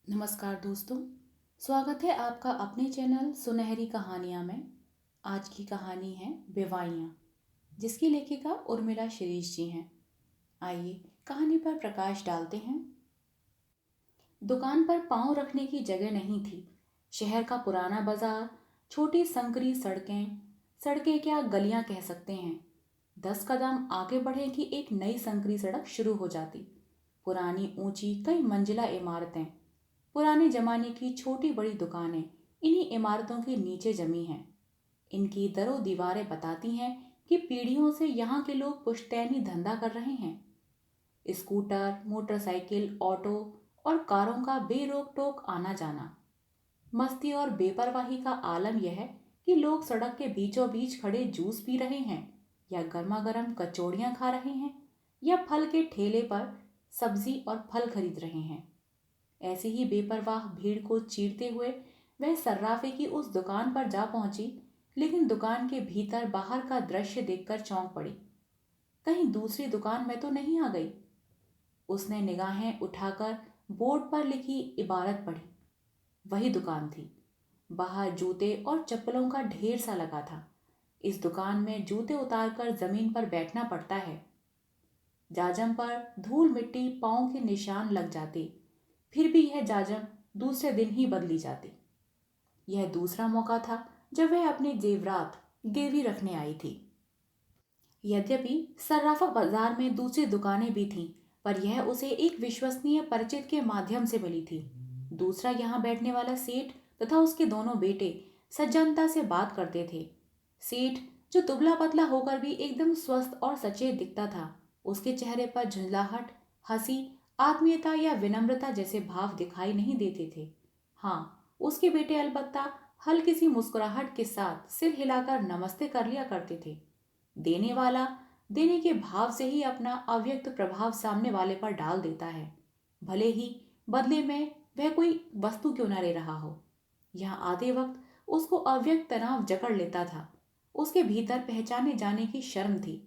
नमस्कार दोस्तों। स्वागत है आपका अपने चैनल सुनहरी कहानियाँ में। आज की कहानी है बेवाइयाँ, जिसकी लेखिका उर्मिला शिरीष जी हैं। आइए कहानी पर प्रकाश डालते हैं। दुकान पर पांव रखने की जगह नहीं थी। शहर का पुराना बाजार, छोटी संकरी सड़कें, सड़कें क्या गलियां कह सकते हैं। 10 कदम आगे बढ़े कि एक नई संकरी सड़क शुरू हो जाती। पुरानी ऊंची कई मंजिला इमारतें, पुराने जमाने की छोटी बड़ी दुकानें इन्हीं इमारतों के नीचे जमी हैं। इनकी दरों दीवारें बताती हैं कि पीढ़ियों से यहाँ के लोग पुश्तैनी धंधा कर रहे हैं। स्कूटर, मोटरसाइकिल, ऑटो और कारों का बेरोक टोक आना जाना। मस्ती और बेपरवाही का आलम यह है कि लोग सड़क के बीचों बीच खड़े जूस पी रहे हैं, या गर्मा गर्म कचौड़ियाँ खा रहे हैं, या फल के ठेले पर सब्जी और फल खरीद रहे हैं। ऐसी ही बेपरवाह भीड़ को चीरते हुए वह सर्राफे की उस दुकान पर जा पहुंची, लेकिन दुकान के भीतर बाहर का दृश्य देखकर चौंक पड़ी। कहीं दूसरी दुकान में तो नहीं आ गई? उसने निगाहें उठाकर बोर्ड पर लिखी इबारत पढ़ी। वही दुकान थी। बाहर जूते और चप्पलों का ढेर सा लगा था। इस दुकान में जूते उतारकर जमीन पर बैठना पड़ता है। जाजम पर धूल मिट्टी पांव के निशान लग जाते, फिर भी यह जाजम दूसरे दिन ही बदली जाती। यह दूसरा मौका था जब वह अपने जेवरात गिरवी रखने आई थी। यद्यपि सर्राफा बाजार में दूसरी दुकानें भी थीं, पर यह उसे एक विश्वसनीय परिचित के माध्यम से मिली थी। दूसरा यहाँ बैठने वाला सेठ तथा उसके दोनों बेटे सज्जनता से बात करते थे। सेठ, जो दुबला पतला होकर भी एकदम स्वस्थ और सचेत दिखता था, उसके चेहरे पर झुंझलाहट, हंसी, आत्मीयता या विनम्रता जैसे भाव दिखाई नहीं देते थे। हाँ, उसके बेटे अलबत्ता हल्की सी मुस्कुराहट के साथ सिर हिलाकर नमस्ते कर लिया करते थे। देने वाला देने के भाव से ही अपना अव्यक्त प्रभाव सामने वाले पर डाल देता है, भले ही बदले में वह कोई वस्तु क्यों न ले रहा हो। यहाँ आते वक्त उसको अव्यक्त तनाव जकड़ लेता था। उसके भीतर पहचाने जाने की शर्म थी।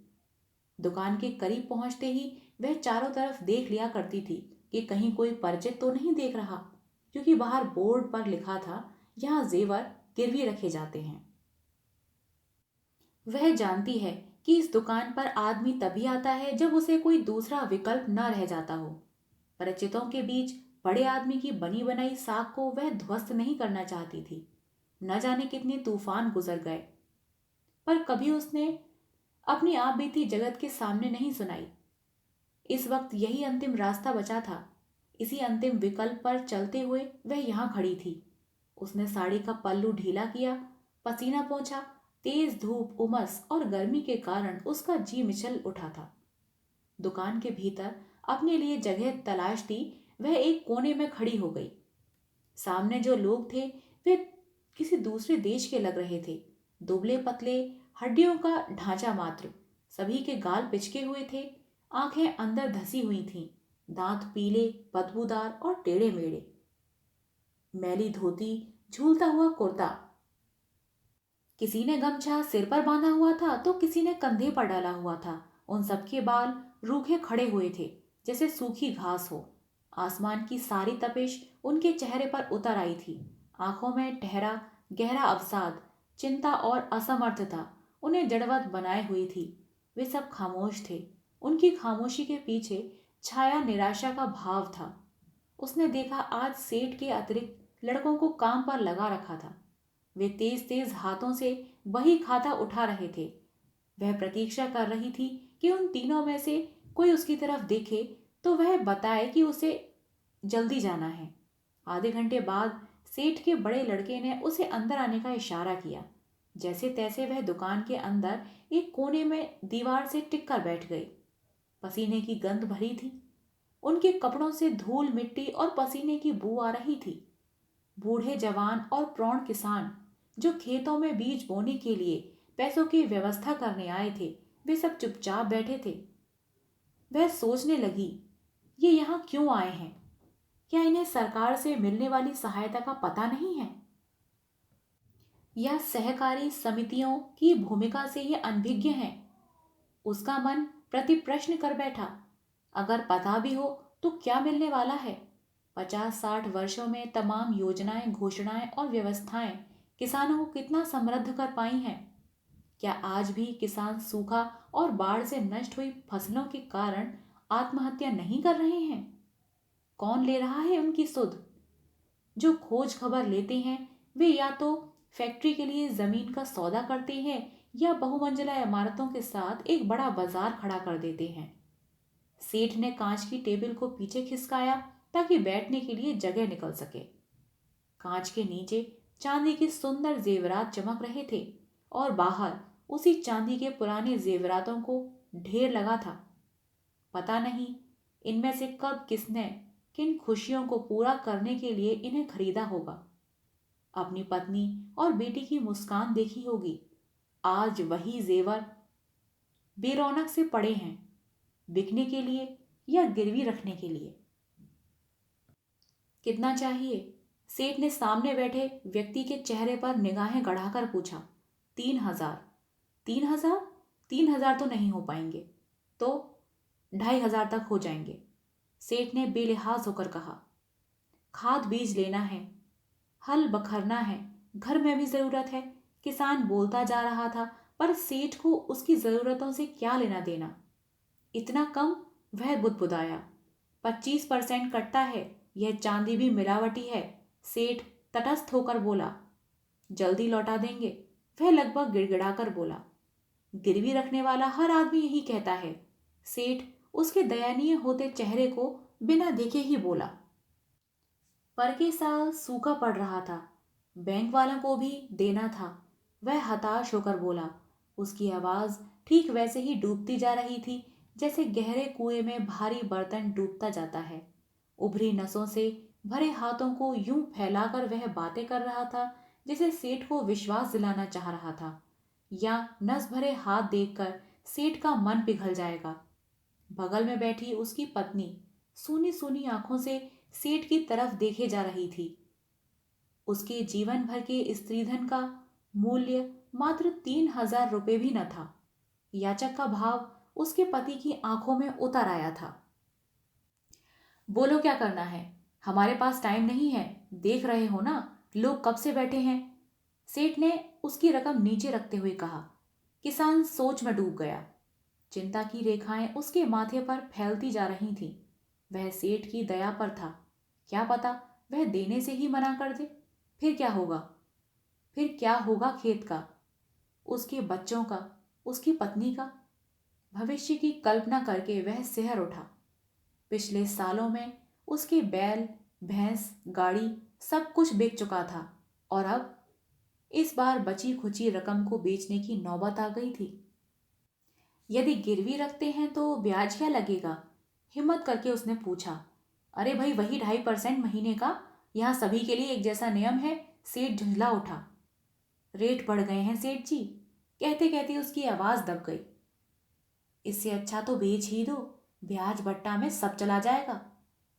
दुकान के करीब पहुंचते ही वह चारों तरफ देख लिया करती थी कि कहीं कोई परिचित तो नहीं देख रहा, क्योंकि बाहर बोर्ड पर लिखा था, यहाँ जेवर गिरवी रखे जाते हैं। वह जानती है कि इस दुकान पर आदमी तभी आता है जब उसे कोई दूसरा विकल्प न रह जाता हो। परिचितों के बीच बड़े आदमी की बनी बनाई साख को वह ध्वस्त नहीं करना चाहती थी। न जाने कितने तूफान गुजर गए, पर कभी उसने अपनी आप बीती जगत के सामने नहीं सुनाई। इस वक्त यही अंतिम रास्ता बचा था। इसी अंतिम विकल्प पर चलते हुए वह यहाँ खड़ी थी। उसने साड़ी का पल्लू ढीला किया, पसीना पोंछा। तेज धूप, उमस और गर्मी के कारण उसका जी मिचल उठा था। दुकान के भीतर अपने लिए जगह तलाशती वह एक कोने में खड़ी हो गई। सामने जो लोग थे वे किसी दूसरे देश के लग रहे थे। दुबले पतले, हड्डियों का ढांचा मात्र। सभी के गाल पिचके हुए थे, आंखें अंदर धसी हुई थीं, दांत पीले, बदबूदार और टेढ़े मेढ़े। मैली धोती, झूलता हुआ कुर्ता, किसी ने गमछा सिर पर बांधा हुआ था तो किसी ने कंधे पर डाला हुआ था। उन सबके बाल रूखे खड़े हुए थे, जैसे सूखी घास हो। आसमान की सारी तपिश उनके चेहरे पर उतर आई थी। आंखों में ठहरा गहरा अवसाद, चिंता और असमर्थता उन्हें जड़वत बनाए हुई थी। वे सब खामोश थे। उनकी खामोशी के पीछे छाया निराशा का भाव था। उसने देखा, आज सेठ के अतिरिक्त लड़कों को काम पर लगा रखा था। वे तेज तेज हाथों से वही खाता उठा रहे थे। वह प्रतीक्षा कर रही थी कि उन तीनों में से कोई उसकी तरफ देखे तो वह बताए कि उसे जल्दी जाना है। आधे घंटे बाद सेठ के बड़े लड़के ने उसे अंदर आने का इशारा किया। जैसे तैसे वह दुकान के अंदर एक कोने में दीवार से टिक कर बैठ गई। पसीने की गंध भरी थी। उनके कपड़ों से धूल मिट्टी और पसीने की बू आ रही थी। बूढ़े जवान और प्रौढ़ किसान जो खेतों में बीज बोने के लिए पैसों की व्यवस्था करने आए थे, वे सब चुपचाप बैठे थे। वह सोचने लगी, ये यहाँ क्यों आए हैं? क्या इन्हें सरकार से मिलने वाली सहायता का पता नहीं है, या सहकारी समितियों की भूमिका से ये अनभिज्ञ हैं? उसका मन प्रति प्रश्न कर बैठा। अगर पता भी हो तो क्या मिलने वाला है? 50-60 वर्षों में तमाम योजनाएं, घोषणाएं और व्यवस्थाएं किसानों को कितना समृद्ध कर पाई हैं। क्या आज भी किसान सूखा और बाढ़ से नष्ट हुई फसलों के कारण आत्महत्या नहीं कर रहे हैं? कौन ले रहा है उनकी सुध? जो खोज खबर लेते हैं वे या तो फैक्ट्री के लिए जमीन का सौदा करते हैं या बहुमंजिला इमारतों के साथ एक बड़ा बाजार खड़ा कर देते हैं। सेठ ने कांच की टेबल को पीछे खिसकाया ताकि बैठने के लिए जगह निकल सके। कांच के नीचे चांदी के सुंदर जेवरात चमक रहे थे और बाहर उसी चांदी के पुराने जेवरातों को ढेर लगा था। पता नहीं इनमें से कब किसने किन खुशियों को पूरा करने के लिए इन्हें खरीदा होगा। अपनी पत्नी और बेटी की मुस्कान देखी होगी। आज वही जेवर बेरौनक से पड़े हैं, बिकने के लिए या गिरवी रखने के लिए। कितना चाहिए? सेठ ने सामने बैठे व्यक्ति के चेहरे पर निगाहें गड़ाकर पूछा। 3,000। 3,000? 3,000 तो नहीं हो पाएंगे, तो 2,500 तक हो जाएंगे, सेठ ने बेलिहाज होकर कहा। खाद बीज लेना है, हल बखरना है, घर में भी जरूरत है। किसान बोलता जा रहा था, पर सेठ को उसकी जरूरतों से क्या लेना देना। इतना कम? वह बुदबुदाया। 25% कटता है, यह चांदी भी मिलावटी है, सेठ तटस्थ होकर बोला। जल्दी लौटा देंगे, वह लगभग गिड़गिड़ाकर बोला। गिरवी रखने वाला हर आदमी यही कहता है, सेठ उसके दयनीय होते चेहरे को बिना देखे ही बोला। पर के साल सूखा पड़ रहा था, बैंक वालों को भी देना था। वह हताश होकर बोला। उसकी आवाज ठीक वैसे ही डूबती जा रही थी जैसे गहरे कुएं में भारी बर्तन डूबता जाता है। उभरी नसों से भरे हाथों को यूं फैलाकर वह बातें कर रहा था जिसे सेठ को विश्वास दिलाना चाह रहा था, या नस भरे हाथ देखकर सेठ का मन पिघल जाएगा। बगल में बैठी उसकी पत्नी सूनी सूनी आंखों से सेठ की तरफ देखे जा रही थी। उसके जीवन भर के स्त्रीधन का मूल्य मात्र 3,000 रुपये भी न था। याचक का भाव उसके पति की आंखों में उतर आया था। बोलो क्या करना है? हमारे पास टाइम नहीं है, देख रहे हो ना लोग कब से बैठे हैं, सेठ ने उसकी रकम नीचे रखते हुए कहा। किसान सोच में डूब गया। चिंता की रेखाएं उसके माथे पर फैलती जा रही थीं। वह सेठ की दया पर था। क्या पता वह देने से ही मना कर दे। फिर क्या होगा? फिर क्या होगा खेत का, उसके बच्चों का, उसकी पत्नी का? भविष्य की कल्पना करके वह सिहर उठा। पिछले सालों में उसके बैल, भैंस, गाड़ी सब कुछ बिक चुका था और अब इस बार बची खुची रकम को बेचने की नौबत आ गई थी। यदि गिरवी रखते हैं तो ब्याज क्या लगेगा? हिम्मत करके उसने पूछा। अरे भाई, वही 2.5% महीने का, यहाँ सभी के लिए एक जैसा नियम है, सेठ झुंझला उठा। रेट बढ़ गए हैं सेठ जी, कहते कहते उसकी आवाज दब गई। इससे अच्छा तो बेच ही दो, ब्याज बट्टा में सब चला जाएगा,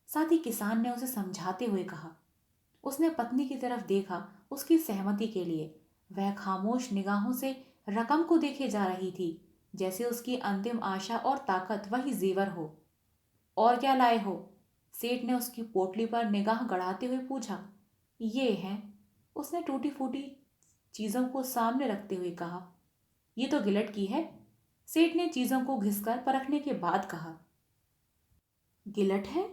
साथ ही किसान ने उसे समझाते हुए कहा। उसने पत्नी की तरफ देखा उसकी सहमति के लिए। वह खामोश निगाहों से रकम को देखे जा रही थी, जैसे उसकी अंतिम आशा और ताकत वही जेवर हो। और क्या लाए हो? सेठ ने उसकी पोटली पर निगाह गड़ाते हुए पूछा। ये है, उसने टूटी फूटी चीजों को सामने रखते हुए कहा। ये तो गिलट की है, सेठ ने चीजों को घिसकर परखने के बाद कहा। गिलट है?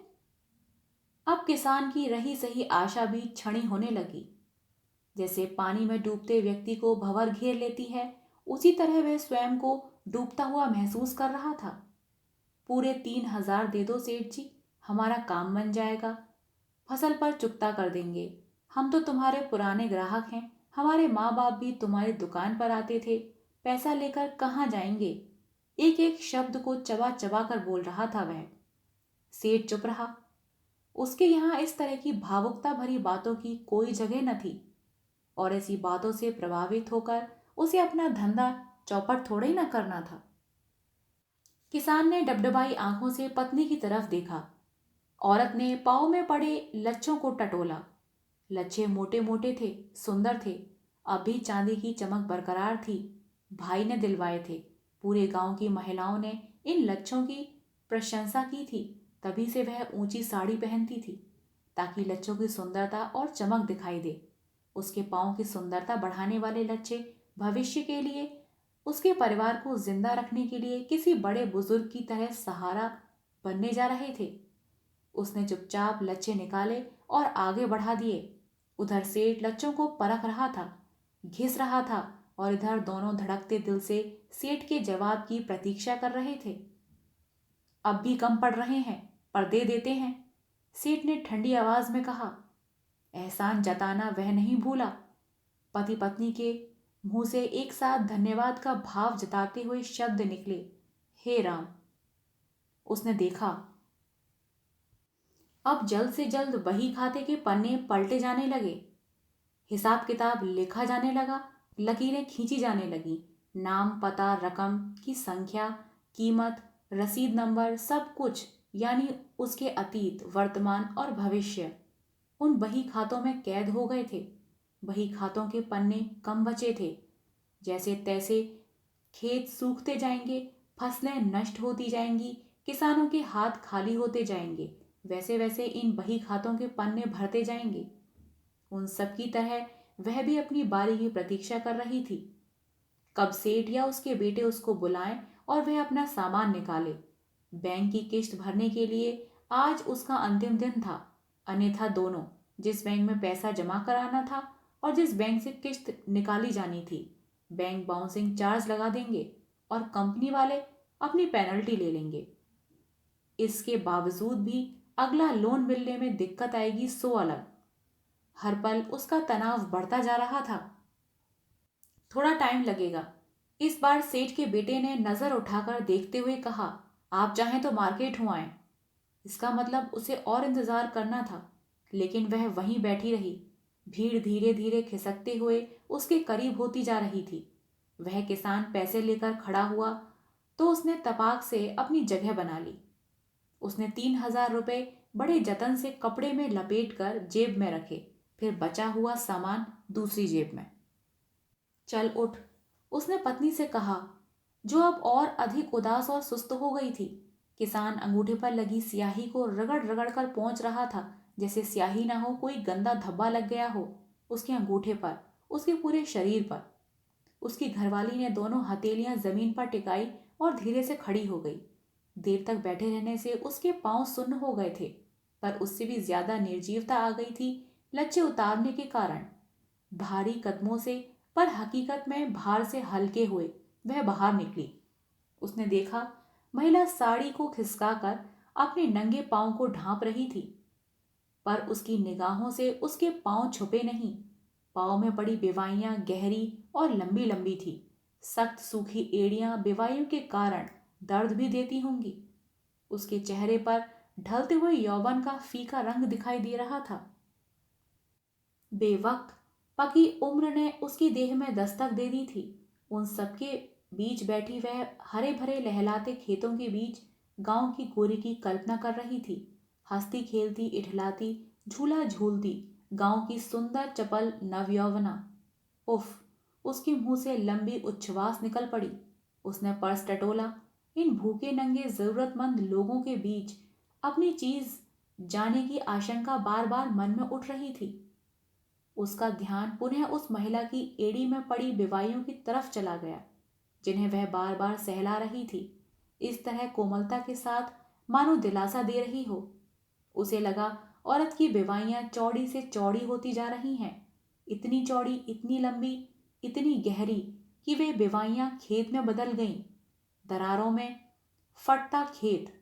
अब किसान की रही सही आशा भी क्षणी होने लगी। जैसे पानी में डूबते व्यक्ति को भंवर घेर लेती है, उसी तरह वह स्वयं को डूबता हुआ महसूस कर रहा था। पूरे 3,000 दे दो सेठ जी, हमारा काम बन जाएगा, फसल पर चुकता कर देंगे। हम तो तुम्हारे पुराने ग्राहक हैं, हमारे माँ बाप भी तुम्हारी दुकान पर आते थे, पैसा लेकर कहाँ जाएंगे? एक एक शब्द को चबा चबा कर बोल रहा था वह। सेठ चुप रहा। उसके यहाँ इस तरह की भावुकता भरी बातों की कोई जगह न थी, और ऐसी बातों से प्रभावित होकर उसे अपना धंधा चौपट थोड़ा ही न करना था। किसान ने डबडबाई आंखों से पत्नी की तरफ देखा। औरत ने पाँव में पड़े लच्छों को टटोला। लच्छे मोटे मोटे थे, सुंदर थे, अब भी चांदी की चमक बरकरार थी। भाई ने दिलवाए थे। पूरे गांव की महिलाओं ने इन लच्छों की प्रशंसा की थी, तभी से वह ऊंची साड़ी पहनती थी। ताकि लच्छों की सुंदरता और चमक दिखाई दे। उसके पाँव की सुंदरता बढ़ाने वाले लच्छे भविष्य के लिए, उसके परिवार को जिंदा रखने के लिए किसी बड़े बुजुर्ग की तरह सहारा बनने जा रहे थे। उसने चुपचाप लच्छे निकाले और आगे बढ़ा दिए। उधर सेठ लच्छों को परख रहा था, घिस रहा था, और इधर दोनों धड़कते दिल से सेठ के जवाब की प्रतीक्षा कर रहे थे। अब भी कम पड़ रहे हैं, पर दे देते हैं, सेठ ने ठंडी आवाज में कहा। एहसान जताना वह नहीं भूला। पति पत्नी के मुंह से एक साथ धन्यवाद का भाव जताते हुए शब्द निकले, हे राम। उसने देखा, अब जल्द से जल्द बही खाते के पन्ने पलटे जाने लगे, हिसाब किताब लिखा जाने लगा, लकीरें खींची जाने लगी। नाम, पता, रकम की संख्या, कीमत, रसीद नंबर, सब कुछ, यानी उसके अतीत, वर्तमान और भविष्य उन बही खातों में कैद हो गए थे। बही खातों के पन्ने कम बचे थे। जैसे तैसे खेत सूखते जाएंगे, फसलें नष्ट होती जाएंगी, किसानों के हाथ खाली होते जाएंगे, वैसे वैसे इन बही खातों के पन्ने भरते जाएंगे। उन सब की तरह वह भी अपनी बारी की प्रतीक्षा कर रही थी। कब सेठ या उसके बेटे उसको बुलाएं और वह अपना सामान निकाले। बैंक की किश्त भरने के लिए आज उसका अंतिम दिन था। अन्यथा दोनों, जिस बैंक में पैसा जमा कराना था और जिस बैंक से किश्त निकाली जानी थी, बैंक बाउंसिंग चार्ज लगा देंगे और कंपनी वाले अपनी पेनल्टी ले लेंगे। इसके बावजूद भी अगला लोन मिलने में दिक्कत आएगी सो अलग। हर पल उसका तनाव बढ़ता जा रहा था। थोड़ा टाइम लगेगा, इस बार सेठ के बेटे ने नजर उठाकर देखते हुए कहा। आप चाहें तो मार्केट हो आए। इसका मतलब उसे और इंतजार करना था, लेकिन वह वहीं बैठी रही। भीड़ धीरे धीरे खिसकते हुए उसके करीब होती जा रही थी। वह किसान पैसे लेकर खड़ा हुआ तो उसने तपाक से अपनी जगह बना ली। उसने 3,000 रुपये बड़े जतन से कपड़े में लपेटकर जेब में रखे, फिर बचा हुआ सामान दूसरी जेब में। चल उठ, उसने पत्नी से कहा, जो अब और अधिक उदास और सुस्त हो गई थी। किसान अंगूठे पर लगी स्याही को रगड़ रगड़ कर पहुंच रहा था, जैसे स्याही ना हो, कोई गंदा धब्बा लग गया हो उसके अंगूठे पर, उसके पूरे शरीर पर। उसकी घरवाली ने दोनों हथेलियां जमीन पर टिकाई और धीरे से खड़ी हो गई। देर तक बैठे रहने से उसके पांव सुन्न हो गए थे, पर उससे भी ज्यादा निर्जीवता आ गई थी लच्छे उतारने के कारण। भारी कदमों से, पर हकीकत में भार से हल्के हुए, वह बाहर निकली। उसने देखा, महिला साड़ी को खिसकाकर अपने नंगे पांव को ढांप रही थी, पर उसकी निगाहों से उसके पांव छुपे नहीं। पांव में पड़ी बेवाइयां गहरी और लंबी लंबी थी। सख्त सूखी एड़ियां बेवाइयों के कारण दर्द भी देती होंगी। उसके चेहरे पर ढलते हुए यौवन का फीका रंग दिखाई दे रहा था। बेवक्त पकी उम्र ने उसकी देह में दस्तक दे दी थी। उन सबके बीच बैठी वह हरे भरे लहलाते खेतों के बीच गांव की गोरी की कल्पना कर रही थी। हंसती खेलती इठलाती झूला झूलती गांव की सुंदर चपल नवयौवना। उफ, उसके मुंह से लंबी उच्छ्वास निकल पड़ी। उसने पर्स टटोला। इन भूखे नंगे जरूरतमंद लोगों के बीच अपनी चीज जाने की आशंका बार बार मन में उठ रही थी। उसका ध्यान पुनः उस महिला की एड़ी में पड़ी बेवाइयों की तरफ चला गया, जिन्हें वह बार बार सहला रही थी, इस तरह कोमलता के साथ मानो दिलासा दे रही हो। उसे लगा औरत की बेवाइयां चौड़ी से चौड़ी होती जा रही हैं, इतनी चौड़ी, इतनी लंबी, इतनी गहरी कि वे बेवाइयां खेत में बदल गईं। दरारों में फटता खेत,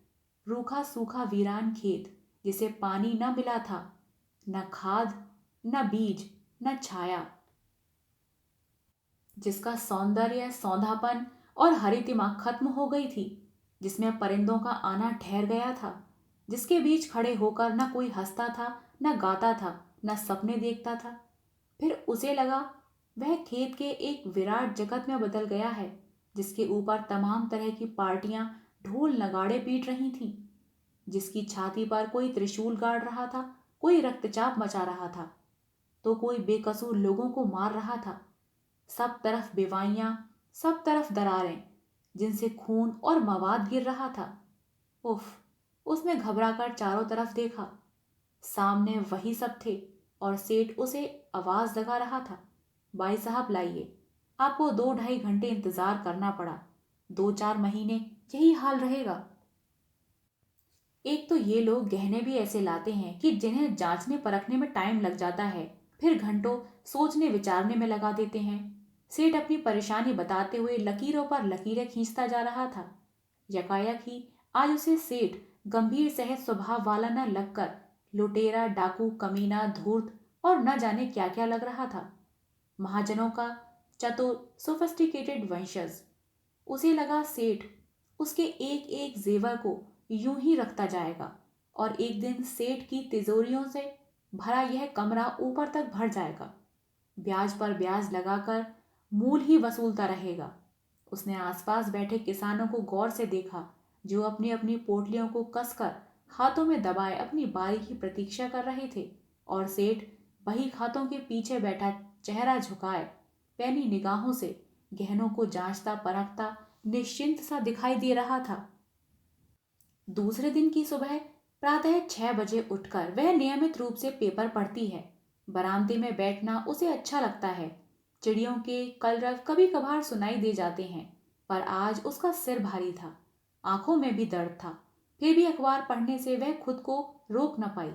रूखा सूखा वीरान खेत, जिसे पानी न मिला था, न खाद, न बीज, न छाया, जिसका सौंदर्य, सौंधापन और हरितिमा खत्म हो गई थी, जिसमें परिंदों का आना ठहर गया था, जिसके बीच खड़े होकर न कोई हंसता था, न गाता था, न सपने देखता था। फिर उसे लगा वह खेत के एक विराट जगत में बदल गया है, जिसके ऊपर तमाम तरह की पार्टियां ढोल नगाड़े पीट रही थीं, जिसकी छाती पर कोई त्रिशूल गाड़ रहा था, कोई रक्तचाप मचा रहा था, तो कोई बेकसूर लोगों को मार रहा था। सब तरफ बेवाइयां, सब तरफ दरारें, जिनसे खून और मवाद गिर रहा था। उफ, उसने घबराकर चारों तरफ देखा। सामने वही सब थे और सेठ उसे आवाज लगा रहा था, भाई साहब लाइए। आपको 2 ढाई घंटे इंतजार करना पड़ा। 2 4 महीने यही हाल रहेगा। एक तो ये लोग गहने भी ऐसे लाते हैं कि जिन्हें जांचने परखने में टाइम लग जाता है, फिर घंटों सोचने विचारने में लगा देते हैं। सेठ अपनी परेशानी बताते हुए लकीरों पर लकीरें खींचता जा रहा था। यकायक ही आज उसे सेठ गंभीर सहज स्वभाव वाला न लगकर लुटेरा, डाकू, कमीना, धूर्त और न जाने क्या क्या लग रहा था। महाजनों का चतुर सोफिस्टिकेटेड वंशज। उसे लगा सेठ उसके एक एक जेवर को यूं ही रखता जाएगा और एक दिन सेठ की तिजोरियों से भरा यह कमरा ऊपर तक भर जाएगा। ब्याज पर ब्याज लगाकर मूल ही वसूलता रहेगा। उसने आसपास बैठे किसानों को गौर से देखा, जो अपनी अपनी पोटलियों को कसकर हाथों में दबाए अपनी बारी की प्रतीक्षा कर रहे थे, और सेठ वही खातों के पीछे बैठा चेहरा झुकाए पैनी निगाहों से गहनों को जांचता परखता निश्चिंत सा दिखाई दे रहा था। दूसरे दिन की सुबह प्रातः 6 बजे उठकर वह नियमित रूप से पेपर पढ़ती है। बरामदे में बैठना उसे अच्छा लगता है। चिड़ियों के कलरव कभी कभार सुनाई दे जाते हैं, पर आज उसका सिर भारी था, आंखों में भी दर्द था। फिर भी अखबार पढ़ने से वह खुद को रोक न पाई।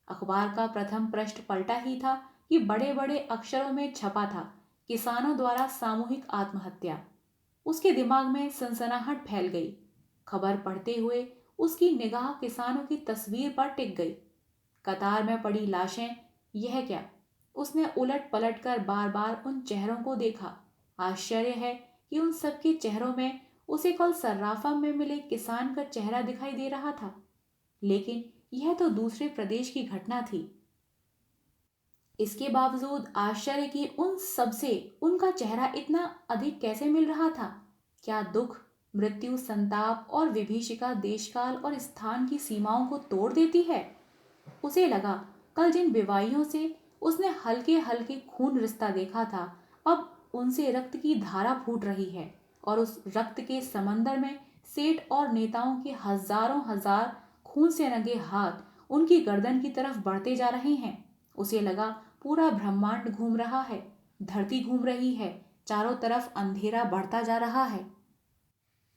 अखबार का प्रथम पृष्ठ पलटा ही था कि बड़े बड़े अक्षरों में छपा था, किसानों द्वारा सामूहिक आत्महत्या। उसके दिमाग में सनसनाहट फैल गई। खबर पढ़ते हुए उसकी निगाह किसानों की तस्वीर पर टिक गई। कतार में पड़ी लाशें, यह क्या? उसने उलट पलट कर बार बार उन चेहरों को देखा। आश्चर्य है कि उन सबके चेहरों में उसे कल सर्राफा में मिले किसान का चेहरा दिखाई दे रहा था, लेकिन यह तो दूसरे प्रदेश की घटना थी। इसके बावजूद आश्चर्य कि उन सबसे उनका चेहरा इतना अधिक कैसे मिल रहा था। क्या दुख, मृत्यु, संताप और विभीषिका देशकाल और स्थान की सीमाओं को तोड़ देती है? उसे लगा कल जिन बेवाइयों से उसने हल्के हल्के खून रिश्ता देखा था, अब उनसे रक्त की धारा फूट रही है, और उस रक्त के समंदर में सेठ और नेताओं के हजारों हजार खून से रंगे हाथ उनकी गर्दन की तरफ बढ़ते जा रहे हैं। उसे लगा पूरा ब्रह्मांड घूम रहा है, धरती घूम रही है, चारों तरफ अंधेरा बढ़ता जा रहा है।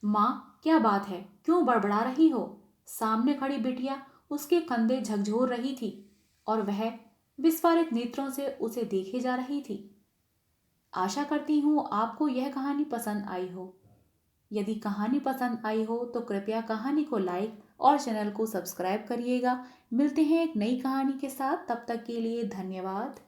माँ, क्या बात है? क्यों बड़बड़ा रही हो? सामने खड़ी बिटिया उसके कंधे झकझोर रही थी और वह विस्फारित नेत्रों से उसे देखे जा रही थी। आशा करती हूँ आपको यह कहानी पसंद आई हो। यदि कहानी पसंद आई हो तो कृपया कहानी को लाइक और चैनल को सब्सक्राइब करिएगा। मिलते हैं एक नई कहानी के साथ, तब तक के लिए धन्यवाद।